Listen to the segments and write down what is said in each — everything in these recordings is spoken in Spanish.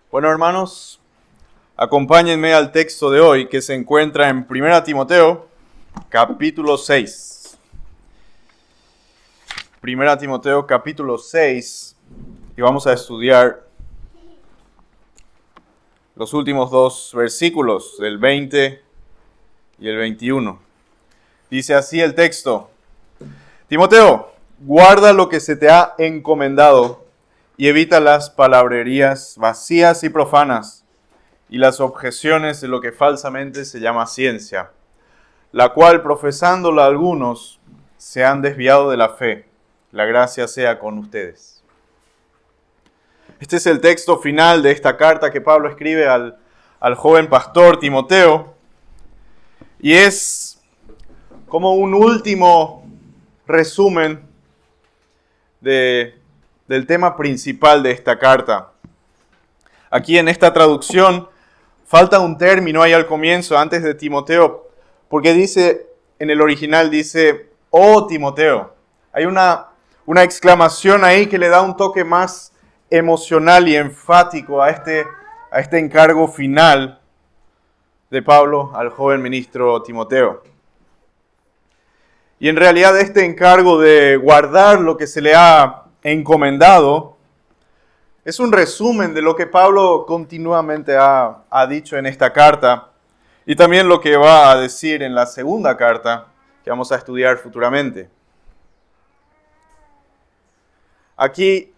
Bueno, hermanos, acompáñenme al texto de hoy que se encuentra en 1 Timoteo, capítulo 6. 1 Timoteo, capítulo 6, y vamos a estudiar los últimos dos versículos, el 20 y el 21. Dice así el texto: Timoteo, guarda lo que se te ha encomendado y evita las palabrerías vacías y profanas y las objeciones de lo que falsamente se llama ciencia, la cual profesándola algunos se han desviado de la fe. La gracia sea con ustedes. Este es el texto final de esta carta que Pablo escribe al joven pastor Timoteo, y es como un último resumen del tema principal de esta carta. Aquí en esta traducción falta un término ahí al comienzo, antes de Timoteo, porque dice, en el original dice, oh Timoteo. Hay una exclamación ahí que le da un toque más emocional y enfático a este encargo final de Pablo al joven ministro Timoteo. Y en realidad este encargo de guardar lo que se le ha encomendado es un resumen de lo que Pablo continuamente ha dicho en esta carta y también lo que va a decir en la segunda carta que vamos a estudiar futuramente. Aquí,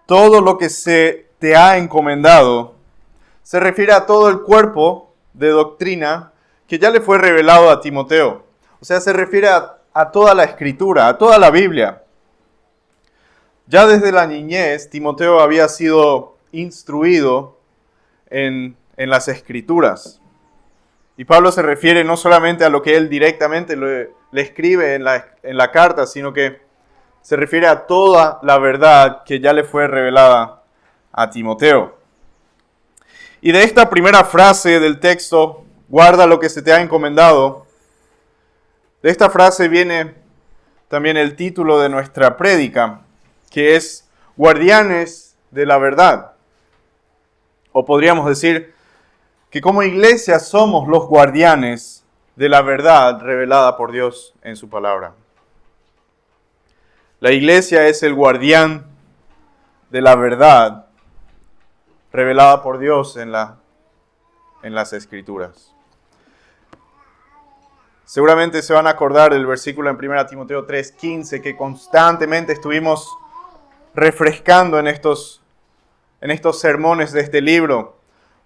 todo lo que se te ha encomendado se refiere a todo el cuerpo de doctrina que ya le fue revelado a Timoteo. O sea, se refiere a toda la Escritura, a toda la Biblia. Ya desde la niñez, Timoteo había sido instruido en las Escrituras. Y Pablo se refiere no solamente a lo que él directamente le escribe en la carta, sino que se refiere a toda la verdad que ya le fue revelada a Timoteo. Y de esta primera frase del texto, guarda lo que se te ha encomendado, de esta frase viene también el título de nuestra prédica, que es Guardianes de la Verdad. O podríamos decir que como iglesia somos los guardianes de la verdad revelada por Dios en su palabra. La iglesia es el guardián de la verdad revelada por Dios en las Escrituras. Seguramente se van a acordar del versículo en 1 Timoteo 3:15 que constantemente estuvimos refrescando en estos sermones de este libro.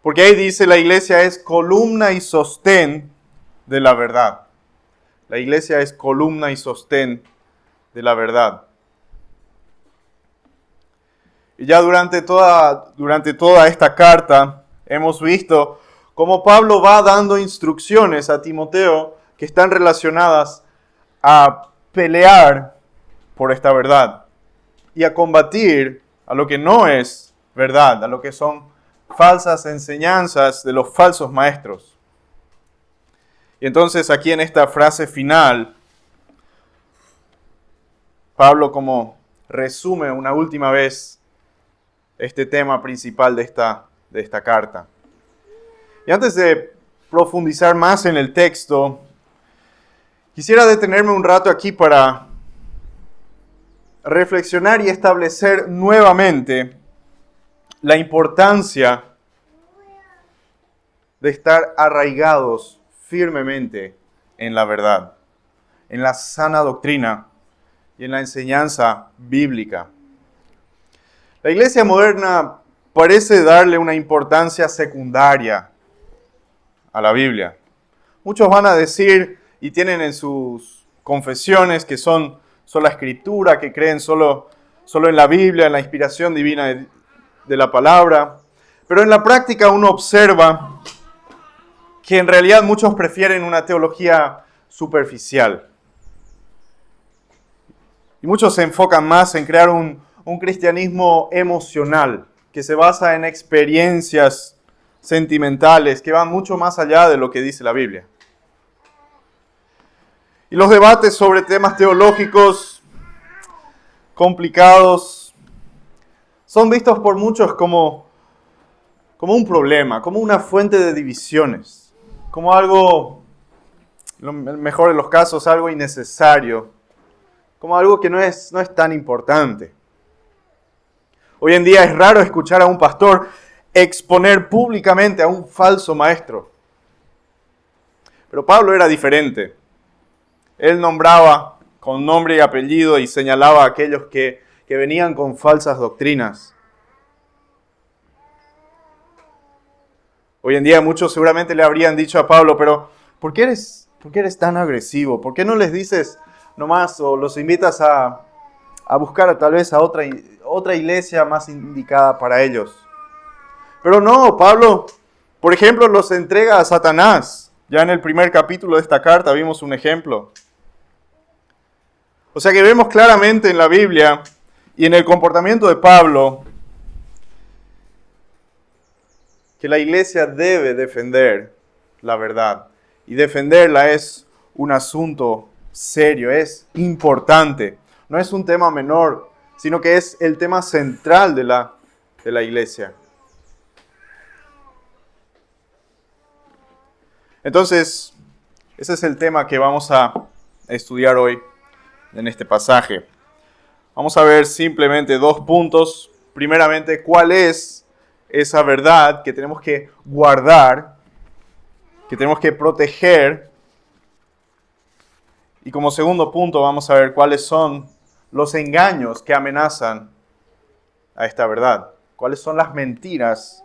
Porque ahí dice, la iglesia es columna y sostén de la verdad. La iglesia es columna y sostén de la verdad. Y ya durante toda esta carta hemos visto cómo Pablo va dando instrucciones a Timoteo que están relacionadas a pelear por esta verdad y a combatir a lo que no es verdad, a lo que son falsas enseñanzas de los falsos maestros. Y entonces aquí en esta frase final, Pablo como resume una última vez este tema principal de esta carta. Y antes de profundizar más en el texto, quisiera detenerme un rato aquí para reflexionar y establecer nuevamente la importancia de estar arraigados firmemente en la verdad, en la sana doctrina y en la enseñanza bíblica. La iglesia moderna parece darle una importancia secundaria a la Biblia. Muchos van a decir y tienen en sus confesiones que son sola escritura, que creen solo en la Biblia, en la inspiración divina de la palabra. Pero en la práctica uno observa que en realidad muchos prefieren una teología superficial. Y muchos se enfocan más en crear un cristianismo emocional, que se basa en experiencias sentimentales, que van mucho más allá de lo que dice la Biblia. Y los debates sobre temas teológicos complicados son vistos por muchos como como un problema, como una fuente de divisiones, como algo, mejor de los casos, algo innecesario, como algo que no es tan importante. Hoy en día es raro escuchar a un pastor exponer públicamente a un falso maestro. Pero Pablo era diferente. Él nombraba con nombre y apellido y señalaba a aquellos que venían con falsas doctrinas. Hoy en día muchos seguramente le habrían dicho a Pablo, pero ¿por qué eres tan agresivo? ¿Por qué no les dices nomás o los invitas a buscar tal vez a otra iglesia más indicada para ellos? Pero no, Pablo, por ejemplo, los entrega a Satanás. Ya en el primer capítulo de esta carta vimos un ejemplo. O sea que vemos claramente en la Biblia y en el comportamiento de Pablo que la iglesia debe defender la verdad. Y defenderla es un asunto serio, es importante. No es un tema menor, sino que es el tema central de la iglesia. Entonces, ese es el tema que vamos a estudiar hoy en este pasaje. Vamos a ver simplemente 2 puntos. Primeramente, ¿cuál es esa verdad que tenemos que guardar, que tenemos que proteger? Y como segundo punto vamos a ver cuáles son los engaños que amenazan a esta verdad. Cuáles son las mentiras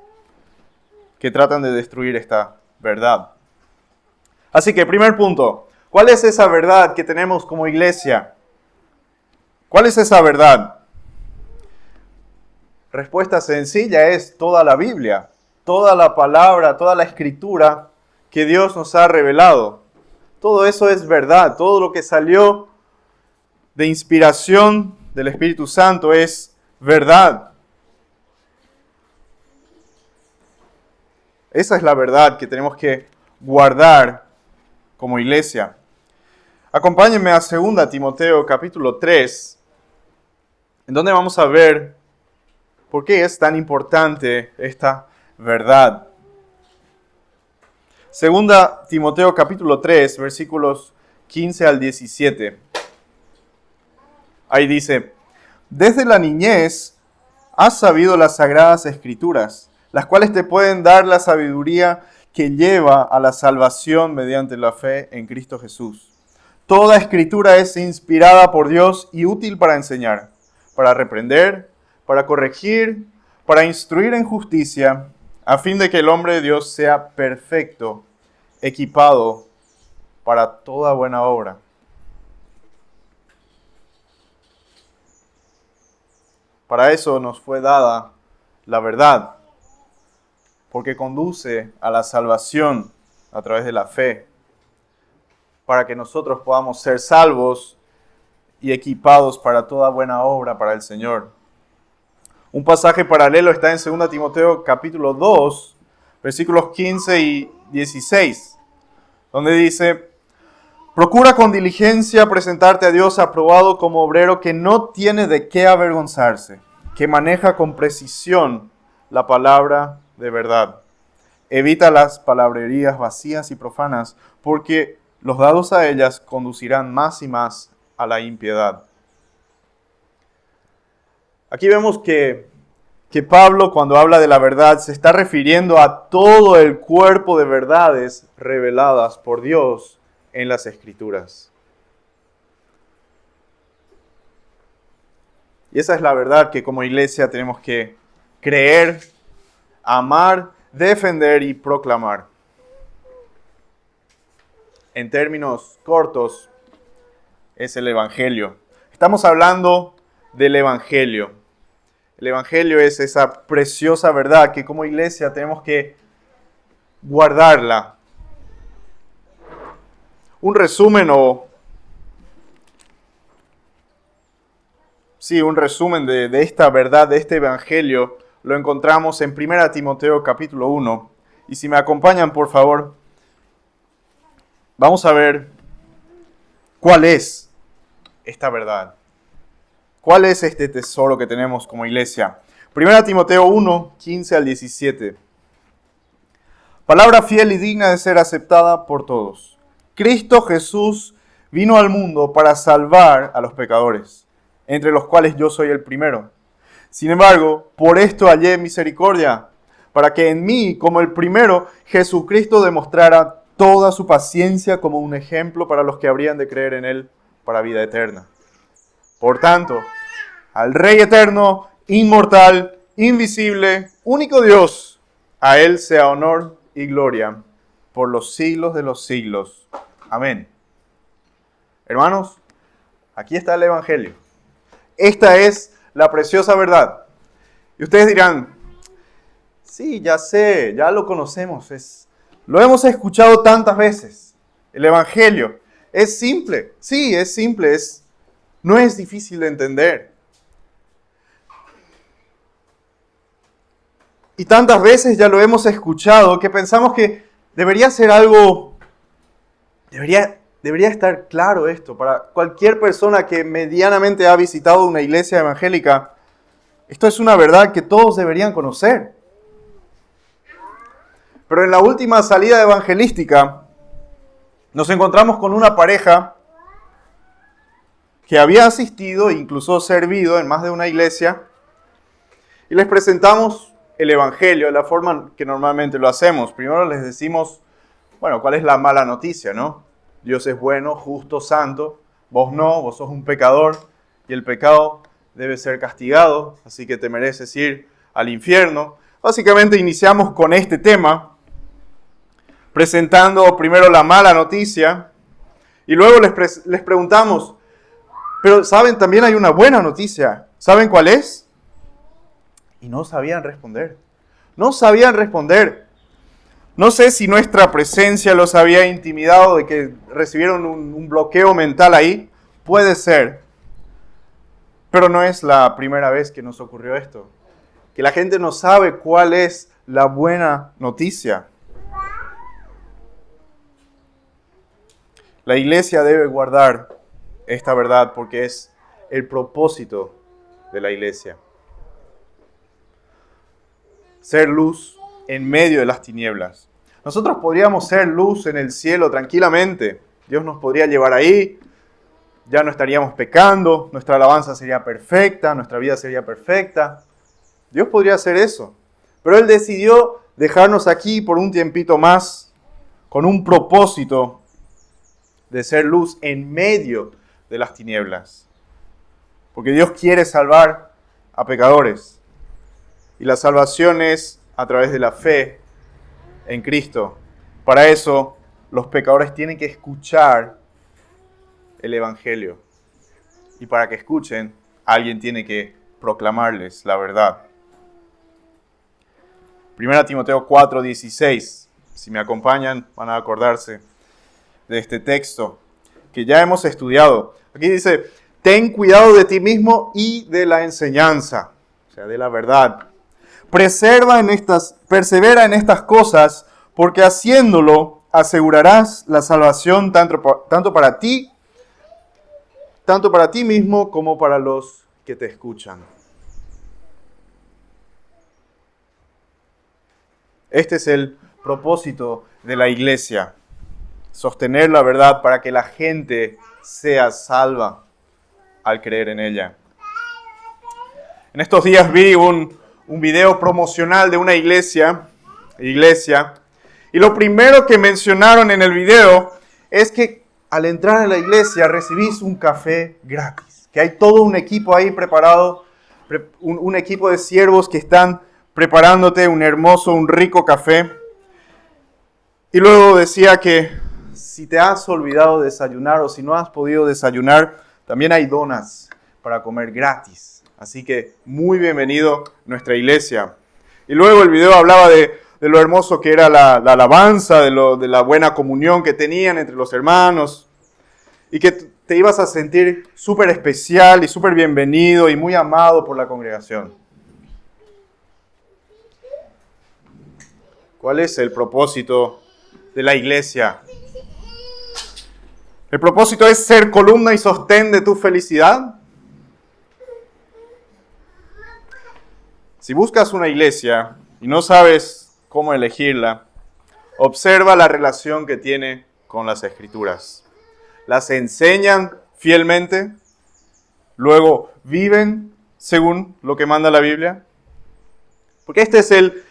que tratan de destruir esta verdad. Así que, primer punto, ¿cuál es esa verdad que tenemos como iglesia? ¿Cuál es esa verdad? Respuesta sencilla es toda la Biblia, toda la palabra, toda la escritura que Dios nos ha revelado. Todo eso es verdad, todo lo que salió de inspiración del Espíritu Santo es verdad. Esa es la verdad que tenemos que guardar como iglesia. Acompáñenme a 2 Timoteo capítulo 3, en donde vamos a ver por qué es tan importante esta verdad. 2 Timoteo capítulo 3, versículos 15 al 17. Ahí dice: desde la niñez has sabido las sagradas escrituras, las cuales te pueden dar la sabiduría que lleva a la salvación mediante la fe en Cristo Jesús. Toda escritura es inspirada por Dios y útil para enseñar, para reprender, para corregir, para instruir en justicia, a fin de que el hombre de Dios sea perfecto, equipado para toda buena obra. Para eso nos fue dada la verdad, porque conduce a la salvación a través de la fe, para que nosotros podamos ser salvos y equipados para toda buena obra para el Señor. Un pasaje paralelo está en 2 Timoteo capítulo 2, versículos 15 y 16, donde dice: procura con diligencia presentarte a Dios aprobado como obrero que no tiene de qué avergonzarse, que maneja con precisión la palabra de verdad. Evita las palabrerías vacías y profanas, porque los dados a ellas conducirán más y más a la impiedad. Aquí vemos que Pablo, cuando habla de la verdad, se está refiriendo a todo el cuerpo de verdades reveladas por Dios en las Escrituras. Y esa es la verdad que como iglesia tenemos que creer, amar, defender y proclamar. En términos cortos, es el Evangelio. Estamos hablando del Evangelio. El Evangelio es esa preciosa verdad que como iglesia tenemos que guardarla. Un resumen de esta verdad, de este Evangelio, lo encontramos en 1 Timoteo capítulo 1. Y si me acompañan, por favor, vamos a ver cuál es esta verdad. ¿Cuál es este tesoro que tenemos como iglesia? 1 Timoteo 1, 15 al 17. Palabra fiel y digna de ser aceptada por todos. Cristo Jesús vino al mundo para salvar a los pecadores, entre los cuales yo soy el primero. Sin embargo, por esto hallé misericordia, para que en mí, como el primero, Jesucristo demostrara toda su paciencia como un ejemplo para los que habrían de creer en Él para vida eterna. Por tanto, al Rey eterno, inmortal, invisible, único Dios, a Él sea honor y gloria por los siglos de los siglos. Amén. Hermanos, aquí está el Evangelio. Esta es la preciosa verdad. Y ustedes dirán, sí, ya sé, ya lo conocemos, lo hemos escuchado tantas veces. El Evangelio es simple, sí, es simple, no es difícil de entender. Y tantas veces ya lo hemos escuchado que pensamos que debería ser algo, debería estar claro esto para cualquier persona que medianamente ha visitado una iglesia evangélica. Esto es una verdad que todos deberían conocer. Pero en la última salida evangelística nos encontramos con una pareja que había asistido e incluso servido en más de una iglesia y les presentamos el Evangelio de la forma que normalmente lo hacemos. Primero les decimos, bueno, ¿cuál es la mala noticia, no? Dios es bueno, justo, santo, vos no, vos sos un pecador y el pecado debe ser castigado, así que te mereces ir al infierno. Básicamente iniciamos con este tema, presentando primero la mala noticia y luego les preguntamos, pero ¿saben? También hay una buena noticia. ¿Saben cuál es? Y no sabían responder. No sabían responder. No sé si nuestra presencia los había intimidado de que recibieron un bloqueo mental ahí. Puede ser. Pero no es la primera vez que nos ocurrió esto. Que la gente no sabe cuál es la buena noticia. La iglesia debe guardar esta verdad porque es el propósito de la iglesia. Ser luz en medio de las tinieblas. Nosotros podríamos ser luz en el cielo tranquilamente. Dios nos podría llevar ahí. Ya no estaríamos pecando. Nuestra alabanza sería perfecta. Nuestra vida sería perfecta. Dios podría hacer eso. Pero Él decidió dejarnos aquí por un tiempito más con un propósito de ser luz en medio de las tinieblas. Porque Dios quiere salvar a pecadores. Y la salvación es a través de la fe en Cristo. Para eso, los pecadores tienen que escuchar el Evangelio. Y para que escuchen, alguien tiene que proclamarles la verdad. 1 Timoteo 4:16. Si me acompañan, van a acordarse de este texto que ya hemos estudiado. Aquí dice, ten cuidado de ti mismo y de la enseñanza, o sea, de la verdad. Persevera en estas cosas, porque haciéndolo asegurarás la salvación tanto para ti mismo como para los que te escuchan. Este es el propósito de la iglesia, sostener la verdad para que la gente sea salva al creer en ella. En estos días vi un video promocional de una iglesia, y lo primero que mencionaron en el video es que al entrar a la iglesia recibís un café gratis, que hay todo un equipo ahí preparado, un equipo de siervos que están preparándote un rico café. Y luego decía que si te has olvidado de desayunar o si no has podido desayunar, también hay donas para comer gratis. Así que muy bienvenido a nuestra iglesia. Y luego el video hablaba de lo hermoso que era la alabanza, de la buena comunión que tenían entre los hermanos. Y que te ibas a sentir súper especial y súper bienvenido y muy amado por la congregación. ¿Cuál es el propósito de la iglesia? ¿El propósito es ser columna y sostén de tu felicidad? Si buscas una iglesia y no sabes cómo elegirla, Observa la relación que tiene con las Escrituras. Las enseñan fielmente, luego viven según lo que manda la Biblia. Porque este es el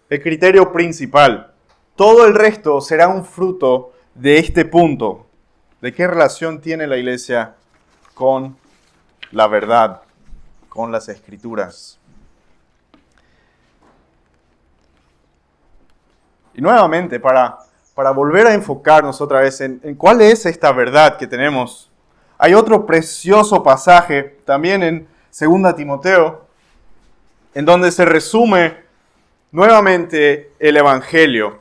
criterio principal. Todo el resto será un fruto de este punto. ¿De qué relación tiene la iglesia con la verdad, con las Escrituras? Y nuevamente, para volver a enfocarnos otra vez en cuál es esta verdad que tenemos, hay otro precioso pasaje también en 2 Timoteo, en donde se resume nuevamente el Evangelio.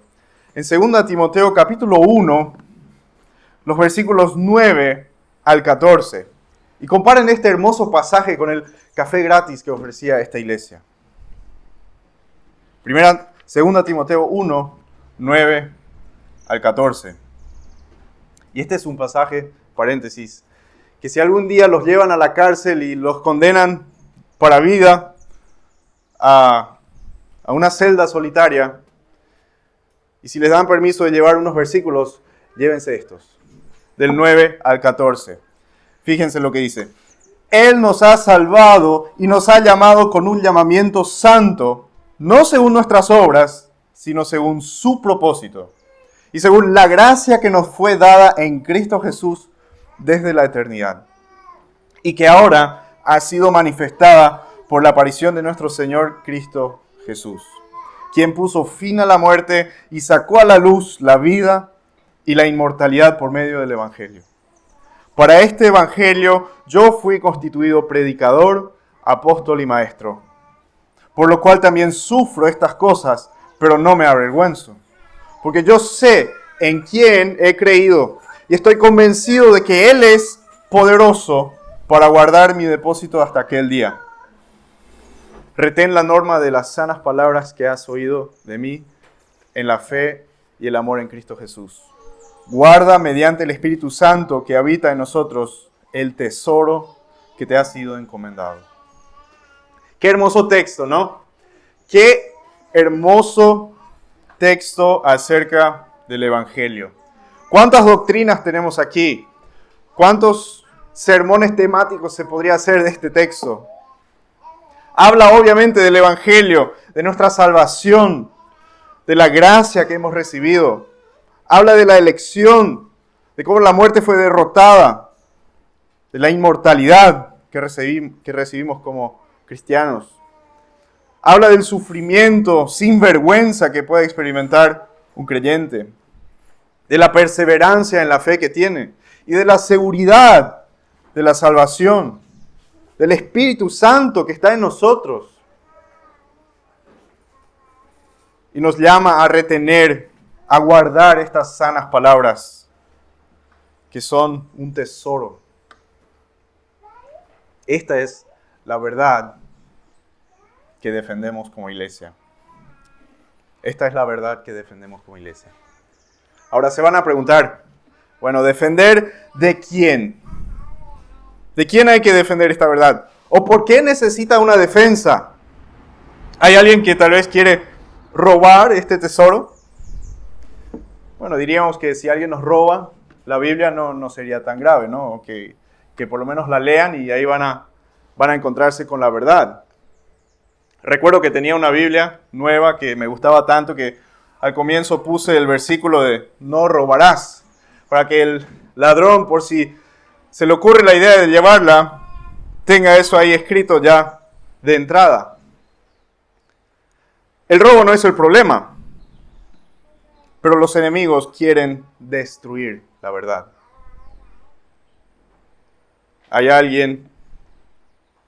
En 2 Timoteo capítulo 1, los versículos 9 al 14. Y comparen este hermoso pasaje con el café gratis que ofrecía esta iglesia. 2 Timoteo 1, 9 al 14. Y este es un pasaje, paréntesis, que si algún día los llevan a la cárcel y los condenan para vida a una celda solitaria, y si les dan permiso de llevar unos versículos, llévense estos, del 9 al 14. Fíjense lo que dice. Él nos ha salvado y nos ha llamado con un llamamiento santo, no según nuestras obras, sino según su propósito, y según la gracia que nos fue dada en Cristo Jesús desde la eternidad, y que ahora ha sido manifestada por la aparición de nuestro Señor Cristo Jesús, quien puso fin a la muerte y sacó a la luz la vida y la inmortalidad por medio del Evangelio. Para este Evangelio yo fui constituido predicador, apóstol y maestro, por lo cual también sufro estas cosas, pero no me avergüenzo, porque yo sé en quién he creído y estoy convencido de que Él es poderoso para guardar mi depósito hasta aquel día. Retén la norma de las sanas palabras que has oído de mí en la fe y el amor en Cristo Jesús. Guarda mediante el Espíritu Santo que habita en nosotros el tesoro que te ha sido encomendado. Qué hermoso texto, ¿no? Qué hermoso texto acerca del Evangelio. ¿Cuántas doctrinas tenemos aquí? ¿Cuántos sermones temáticos se podría hacer de este texto? Habla obviamente del Evangelio, de nuestra salvación, de la gracia que hemos recibido. Habla de la elección, de cómo la muerte fue derrotada, de la inmortalidad que recibimos como cristianos. Habla del sufrimiento sin vergüenza que puede experimentar un creyente, de la perseverancia en la fe que tiene y de la seguridad de la salvación, del Espíritu Santo que está en nosotros. Y nos llama a retener, a guardar estas sanas palabras que son un tesoro. Esta es la verdad que defendemos como iglesia. Esta es la verdad que defendemos como iglesia. Ahora se van a preguntar, bueno, ¿defender de quién? ¿De quién hay que defender esta verdad? ¿O por qué necesita una defensa? ¿Hay alguien que tal vez quiere robar este tesoro? Bueno, diríamos que si alguien nos roba, la Biblia no sería tan grave, ¿no? Que por lo menos la lean y ahí van a encontrarse con la verdad. Recuerdo que tenía una Biblia nueva que me gustaba tanto que al comienzo puse el versículo de no robarás, para que el ladrón, por si se le ocurre la idea de llevarla, tenga eso ahí escrito ya de entrada. El robo no es el problema, pero los enemigos quieren destruir la verdad. Hay alguien,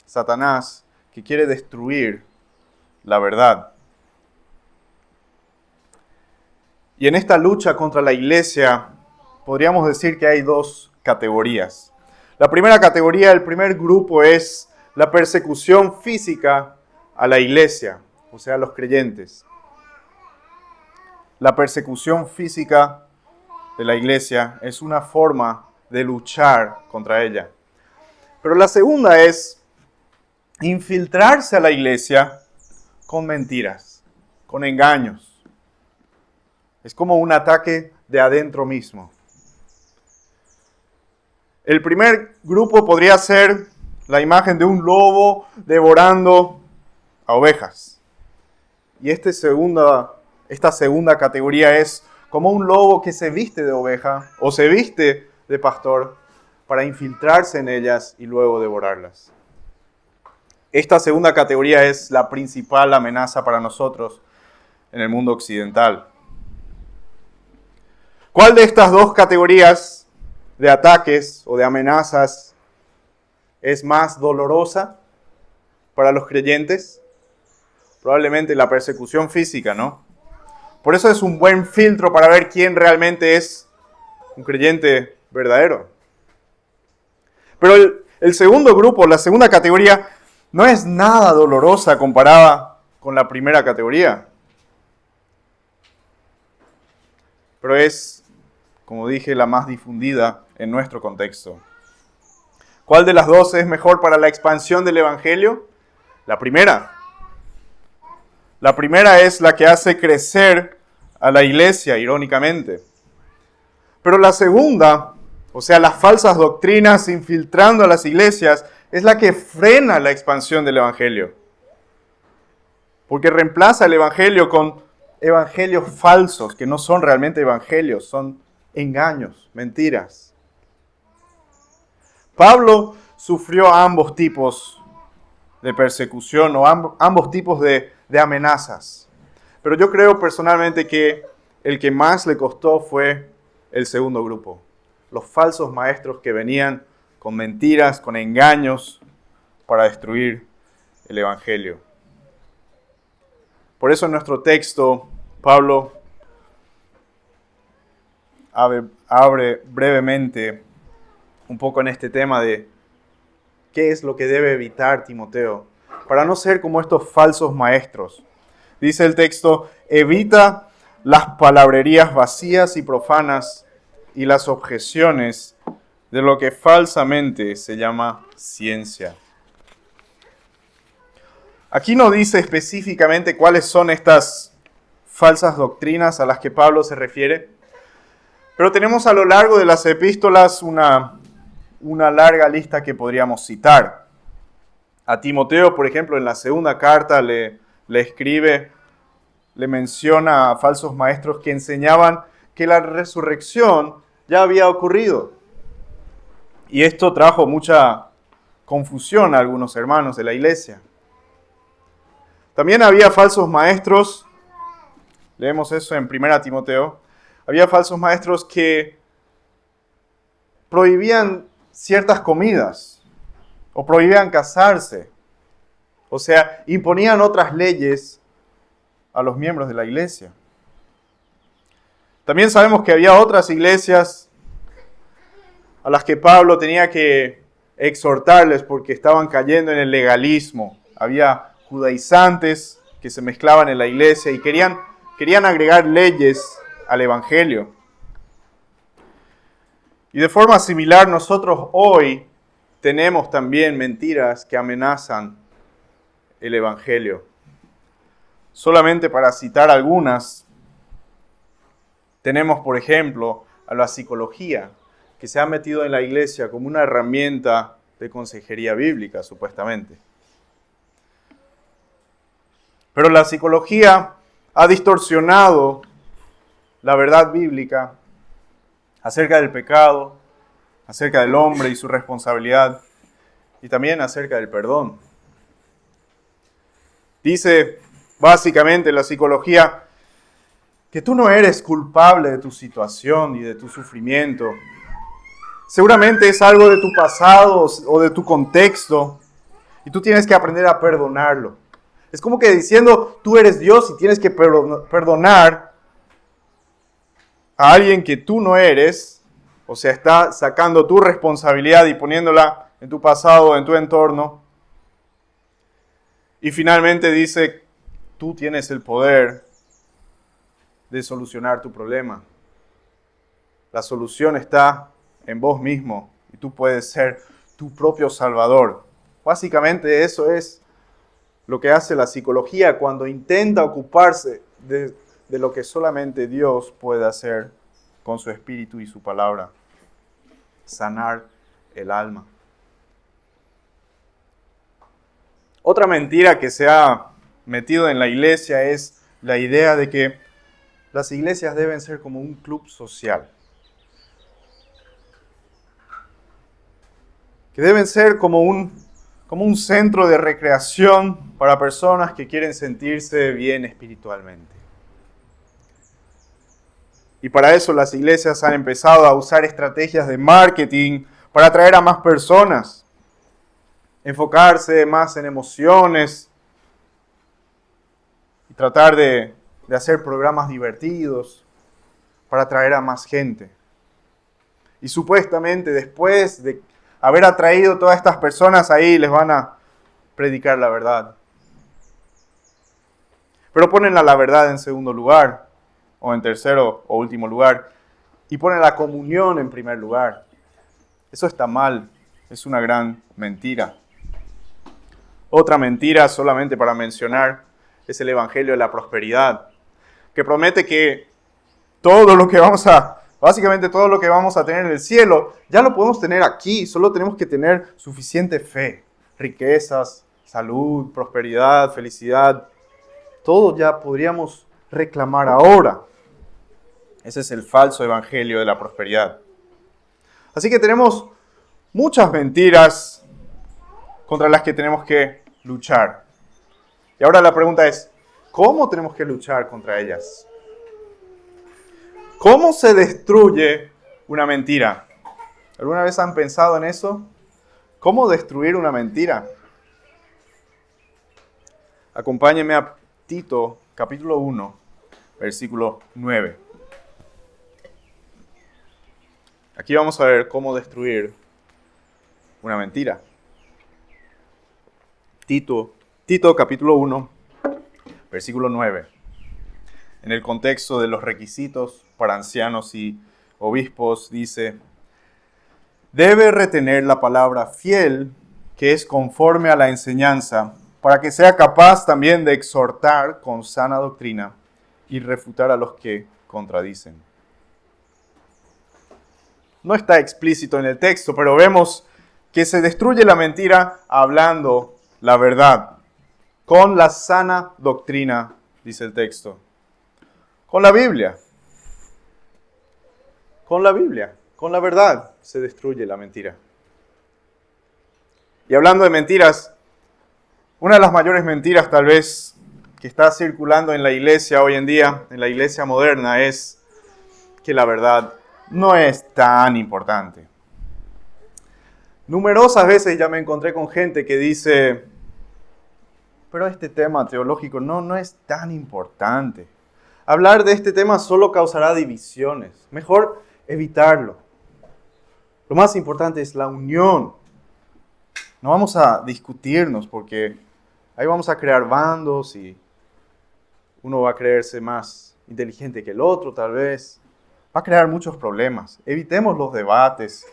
Satanás, que quiere destruir la verdad. Y en esta lucha contra la iglesia, podríamos decir que hay dos categorías. La primera categoría, el primer grupo es la persecución física a la iglesia, o sea, a los creyentes. La persecución física de la iglesia es una forma de luchar contra ella. Pero la segunda es infiltrarse a la iglesia con mentiras, con engaños. Es como un ataque de adentro mismo. El primer grupo podría ser la imagen de un lobo devorando a ovejas. Y esta segunda categoría es como un lobo que se viste de oveja o se viste de pastor para infiltrarse en ellas y luego devorarlas. Esta segunda categoría es la principal amenaza para nosotros en el mundo occidental. ¿Cuál de estas dos categorías de ataques o de amenazas es más dolorosa para los creyentes? Probablemente la persecución física, ¿no? Por eso es un buen filtro para ver quién realmente es un creyente verdadero. Pero el segundo grupo, la segunda categoría, no es nada dolorosa comparada con la primera categoría. Pero es, como dije, la más difundida en nuestro contexto. ¿Cuál de las dos es mejor para la expansión del Evangelio? La primera. La primera es la que hace crecer a la iglesia, irónicamente. Pero la segunda, o sea, las falsas doctrinas infiltrando a las iglesias, es la que frena la expansión del Evangelio. Porque reemplaza el Evangelio con evangelios falsos, que no son realmente evangelios, son engaños, mentiras. Pablo sufrió ambos tipos de persecución o ambos tipos de amenazas. Pero yo creo personalmente que el que más le costó fue el segundo grupo. Los falsos maestros que venían con mentiras, con engaños para destruir el Evangelio. Por eso en nuestro texto, Pablo abre brevemente un poco en este tema de qué es lo que debe evitar Timoteo para no ser como estos falsos maestros. Dice el texto, evita las palabrerías vacías y profanas y las objeciones de lo que falsamente se llama ciencia. Aquí no dice específicamente cuáles son estas falsas doctrinas a las que Pablo se refiere, pero tenemos a lo largo de las epístolas una larga lista que podríamos citar. A Timoteo, por ejemplo, en la segunda carta le escribe, le menciona a falsos maestros que enseñaban que la resurrección ya había ocurrido. Y esto trajo mucha confusión a algunos hermanos de la iglesia. También había falsos maestros, leemos eso en 1 Timoteo, había falsos maestros que prohibían ciertas comidas o prohibían casarse. O sea, imponían otras leyes a los miembros de la iglesia. También sabemos que había otras iglesias a las que Pablo tenía que exhortarles porque estaban cayendo en el legalismo. Había judaizantes que se mezclaban en la iglesia y querían agregar leyes al evangelio. Y de forma similar, nosotros hoy tenemos también mentiras que amenazan el evangelio. Solamente para citar algunas, tenemos, por ejemplo, a la psicología, que se ha metido en la iglesia como una herramienta de consejería bíblica, supuestamente. Pero la psicología ha distorsionado la verdad bíblica acerca del pecado, acerca del hombre y su responsabilidad, y también acerca del perdón. Dice básicamente la psicología que tú no eres culpable de tu situación y de tu sufrimiento. Seguramente es algo de tu pasado o de tu contexto, y tú tienes que aprender a perdonarlo. Es como que diciendo, tú eres Dios y tienes que perdonar a alguien que tú no eres, o sea, está sacando tu responsabilidad y poniéndola en tu pasado, en tu entorno. Y finalmente dice, tú tienes el poder de solucionar tu problema. La solución está en vos mismo y tú puedes ser tu propio salvador. Básicamente eso es lo que hace la psicología cuando intenta ocuparse de de lo que solamente Dios puede hacer con su Espíritu y su palabra: sanar el alma. Otra mentira que se ha metido en la iglesia es la idea de que las iglesias deben ser como un club social, que deben ser como un centro de recreación para personas que quieren sentirse bien espiritualmente. Y para eso las iglesias han empezado a usar estrategias de marketing para atraer a más personas, enfocarse más en emociones y tratar de hacer programas divertidos para atraer a más gente. Y supuestamente después de haber atraído todas estas personas, ahí les van a predicar la verdad. Pero ponen a la verdad en segundo lugar, o en tercero o último lugar, y ponen la comunión en primer lugar. Eso está mal, es una gran mentira. Otra mentira, solamente para mencionar, es el evangelio de la prosperidad, que promete que básicamente todo lo que vamos a tener en el cielo, ya lo podemos tener aquí, solo tenemos que tener suficiente fe, riquezas, salud, prosperidad, felicidad. Todo ya podríamos reclamar ahora. Ese es el falso evangelio de la prosperidad. Así que tenemos muchas mentiras contra las que tenemos que luchar. Y ahora la pregunta es, ¿cómo tenemos que luchar contra ellas? ¿Cómo se destruye una mentira? ¿Alguna vez han pensado en eso? ¿Cómo destruir una mentira? Acompáñenme a Tito, capítulo 1, versículo 9. Aquí vamos a ver cómo destruir una mentira. Tito capítulo 1, versículo 9. En el contexto de los requisitos para ancianos y obispos, dice: debe retener la palabra fiel, que es conforme a la enseñanza, para que sea capaz también de exhortar con sana doctrina y refutar a los que contradicen. No está explícito en el texto, pero vemos que se destruye la mentira hablando la verdad, con la sana doctrina, dice el texto. Con la Biblia, con la verdad se destruye la mentira. Y hablando de mentiras, una de las mayores mentiras tal vez que está circulando en la iglesia hoy en día, en la iglesia moderna, es que la verdad no es tan importante. Numerosas veces ya me encontré con gente que dice: pero este tema teológico no es tan importante. Hablar de este tema solo causará divisiones. Mejor evitarlo. Lo más importante es la unión. No vamos a discutirnos porque ahí vamos a crear bandos y uno va a creerse más inteligente que el otro, tal vez. Va a crear muchos problemas. Evitemos los debates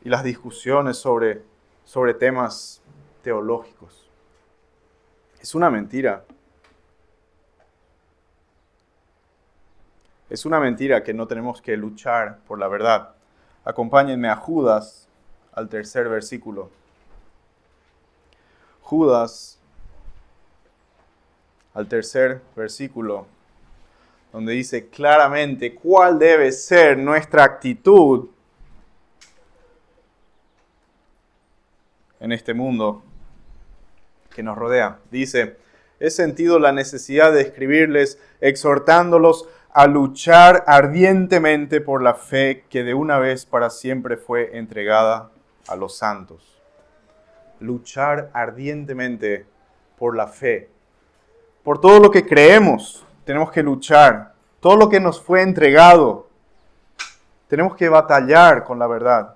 y las discusiones sobre temas teológicos. Es una mentira. Es una mentira que no tenemos que luchar por la verdad. Acompáñenme a Judas, al tercer versículo. Judas, al tercer versículo, donde dice claramente cuál debe ser nuestra actitud en este mundo que nos rodea. Dice: he sentido la necesidad de escribirles, exhortándolos a luchar ardientemente por la fe que de una vez para siempre fue entregada a los santos. Luchar ardientemente por la fe. Por todo lo que creemos, tenemos que luchar. Todo lo que nos fue entregado, tenemos que batallar con la verdad.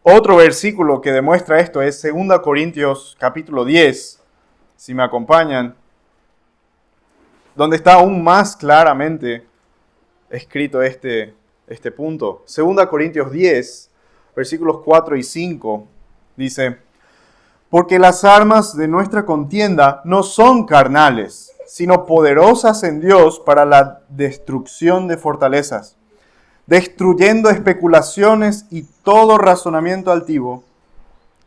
Otro versículo que demuestra esto es 2 Corintios capítulo 10, si me acompañan, donde está aún más claramente escrito este punto. 2 Corintios 10, versículos 4 y 5, dice: Porque las armas de nuestra contienda no son carnales, sino poderosas en Dios para la destrucción de fortalezas, destruyendo especulaciones y todo razonamiento altivo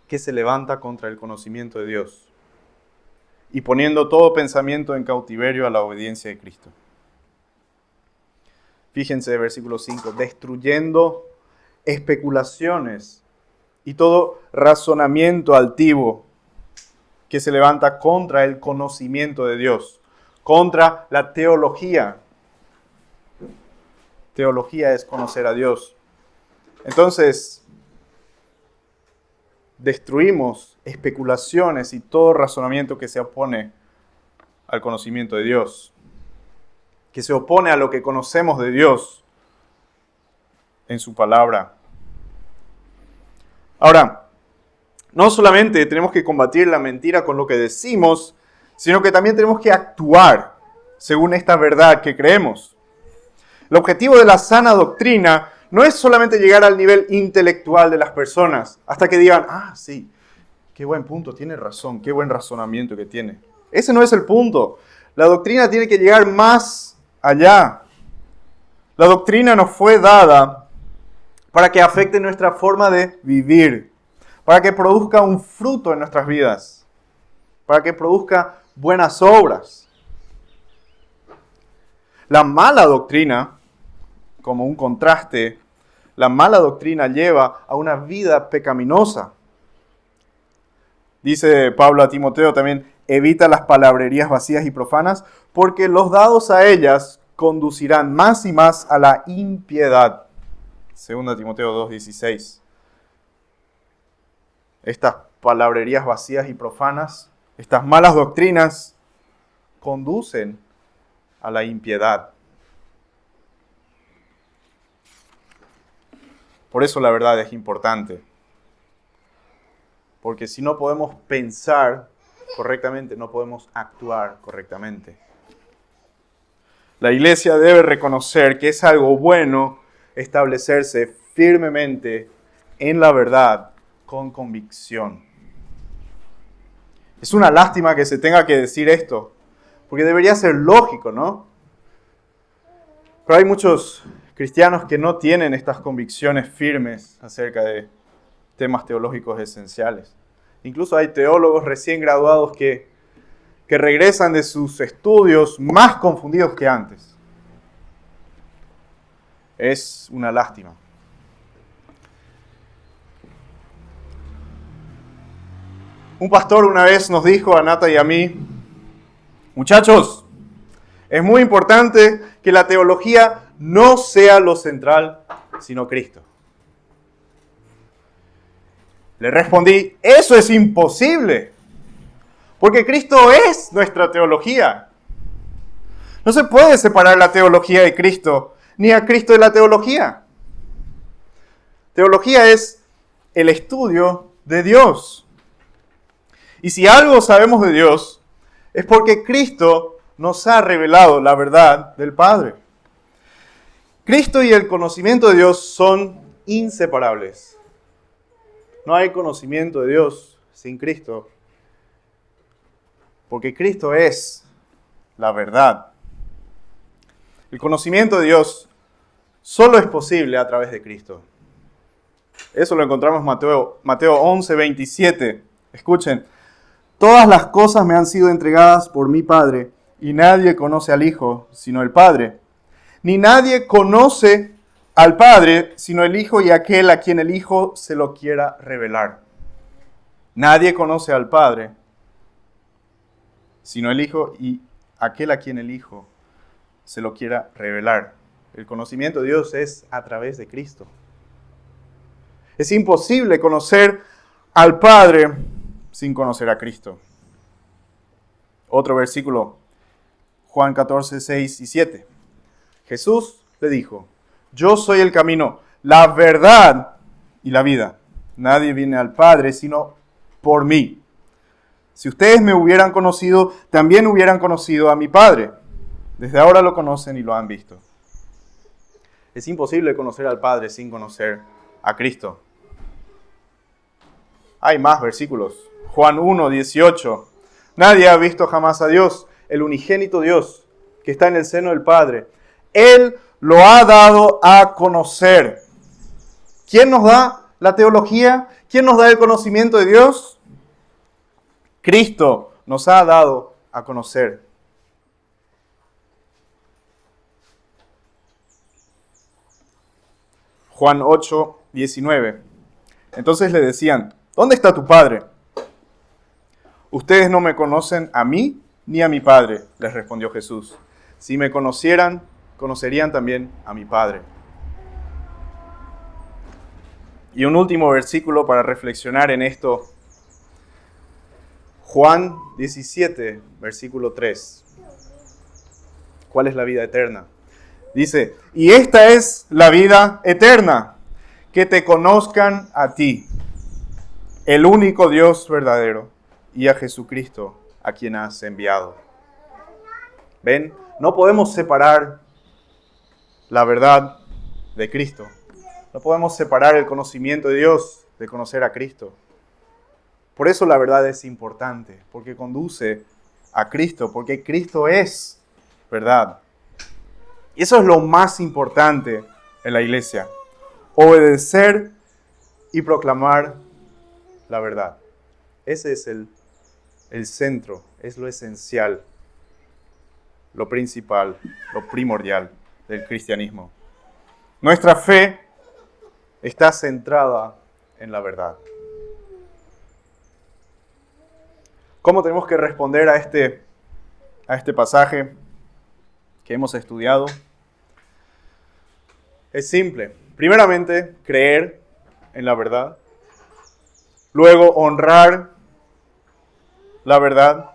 que se levanta contra el conocimiento de Dios, y poniendo todo pensamiento en cautiverio a la obediencia de Cristo. Fíjense, versículo 5, destruyendo especulaciones y todo razonamiento altivo que se levanta contra el conocimiento de Dios, contra la teología. Teología es conocer a Dios. Entonces, destruimos especulaciones y todo razonamiento que se opone al conocimiento de Dios, que se opone a lo que conocemos de Dios en su palabra. Ahora, no solamente tenemos que combatir la mentira con lo que decimos, sino que también tenemos que actuar según esta verdad que creemos. El objetivo de la sana doctrina no es solamente llegar al nivel intelectual de las personas, hasta que digan, sí, qué buen punto, tiene razón, qué buen razonamiento que tiene. Ese no es el punto. La doctrina tiene que llegar más allá. La doctrina nos fue dada para que afecte nuestra forma de vivir, para que produzca un fruto en nuestras vidas, para que produzca buenas obras. La mala doctrina, como un contraste, la mala doctrina lleva a una vida pecaminosa. Dice Pablo a Timoteo también, evita las palabrerías vacías y profanas, porque los dados a ellas conducirán más y más a la impiedad. 2 Timoteo 2:16. Estas palabrerías vacías y profanas, estas malas doctrinas, conducen a la impiedad. Por eso la verdad es importante. Porque si no podemos pensar correctamente, no podemos actuar correctamente. La iglesia debe reconocer que es algo bueno establecerse firmemente en la verdad con convicción. Es una lástima que se tenga que decir esto, porque debería ser lógico, ¿no? Pero hay muchos cristianos que no tienen estas convicciones firmes acerca de temas teológicos esenciales. Incluso hay teólogos recién graduados que regresan de sus estudios más confundidos que antes. Es una lástima. Un pastor una vez nos dijo a Nata y a mí, muchachos, es muy importante que la teología no sea lo central, sino Cristo. Le respondí, eso es imposible, porque Cristo es nuestra teología. No se puede separar la teología de Cristo, ni a Cristo de la teología. Teología es el estudio de Dios. Y si algo sabemos de Dios, es porque Cristo nos ha revelado la verdad del Padre. Cristo y el conocimiento de Dios son inseparables. No hay conocimiento de Dios sin Cristo, porque Cristo es la verdad. El conocimiento de Dios solo es posible a través de Cristo. Eso lo encontramos en Mateo 11:27. Escuchen, todas las cosas me han sido entregadas por mi Padre, y nadie conoce al Hijo sino el Padre. Ni nadie conoce al Padre sino el Hijo y aquel a quien el Hijo se lo quiera revelar. Nadie conoce al Padre sino el Hijo y aquel a quien el Hijo se lo quiera revelar. El conocimiento de Dios es a través de Cristo. Es imposible conocer al Padre sin conocer a Cristo. Otro versículo, Juan 14, 6 y 7. Jesús le dijo, yo soy el camino, la verdad y la vida. Nadie viene al Padre sino por mí. Si ustedes me hubieran conocido, también hubieran conocido a mi Padre. Desde ahora lo conocen y lo han visto. Es imposible conocer al Padre sin conocer a Cristo. Hay más versículos. Juan 1:18. Nadie ha visto jamás a Dios, el unigénito Dios que está en el seno del Padre. Él lo ha dado a conocer. ¿Quién nos da la teología? ¿Quién nos da el conocimiento de Dios? Cristo nos ha dado a conocer. Juan 8:19. Entonces le decían, ¿dónde está tu Padre? Ustedes no me conocen a mí ni a mi Padre, les respondió Jesús. Si me conocieran, conocerían también a mi Padre. Y un último versículo para reflexionar en esto. Juan 17, versículo 3. ¿Cuál es la vida eterna? Dice, y esta es la vida eterna, que te conozcan a ti, el único Dios verdadero, y a Jesucristo, a quien has enviado. ¿Ven? No podemos separar la verdad de Cristo. No podemos separar el conocimiento de Dios de conocer a Cristo. Por eso la verdad es importante, porque conduce a Cristo, porque Cristo es verdad. Y eso es lo más importante en la iglesia. Obedecer y proclamar la verdad. Ese es el centro, es lo esencial, lo principal, lo primordial del cristianismo. Nuestra fe está centrada en la verdad. ¿Cómo tenemos que responder a este pasaje que hemos estudiado? Es simple. Primeramente, creer en la verdad. Luego, honrar la verdad.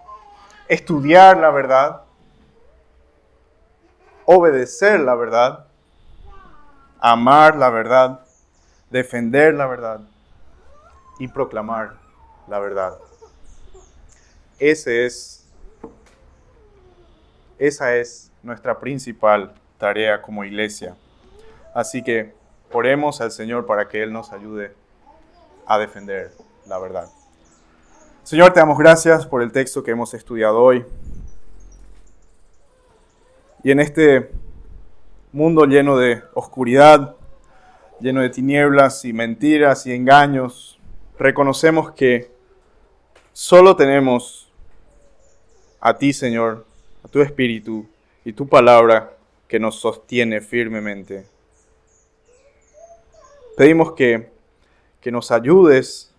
Estudiar la verdad. Obedecer la verdad. Amar la verdad. Defender la verdad. Y proclamar la verdad. Esa es nuestra principal tarea como iglesia. Así que oremos al Señor para que Él nos ayude a defender la verdad. Señor, te damos gracias por el texto que hemos estudiado hoy. Y en este mundo lleno de oscuridad, lleno de tinieblas y mentiras y engaños, reconocemos que solo tenemos a ti, Señor, a tu Espíritu y tu palabra que nos sostiene firmemente. Pedimos que nos ayudes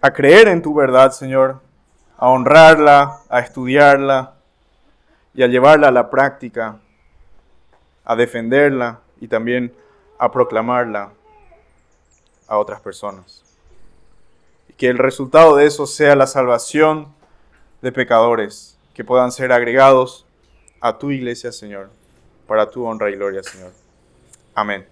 a creer en tu verdad, Señor, a honrarla, a estudiarla y a llevarla a la práctica, a defenderla y también a proclamarla a otras personas. Y que el resultado de eso sea la salvación de pecadores que puedan ser agregados a tu iglesia, Señor, para tu honra y gloria, Señor. Amén.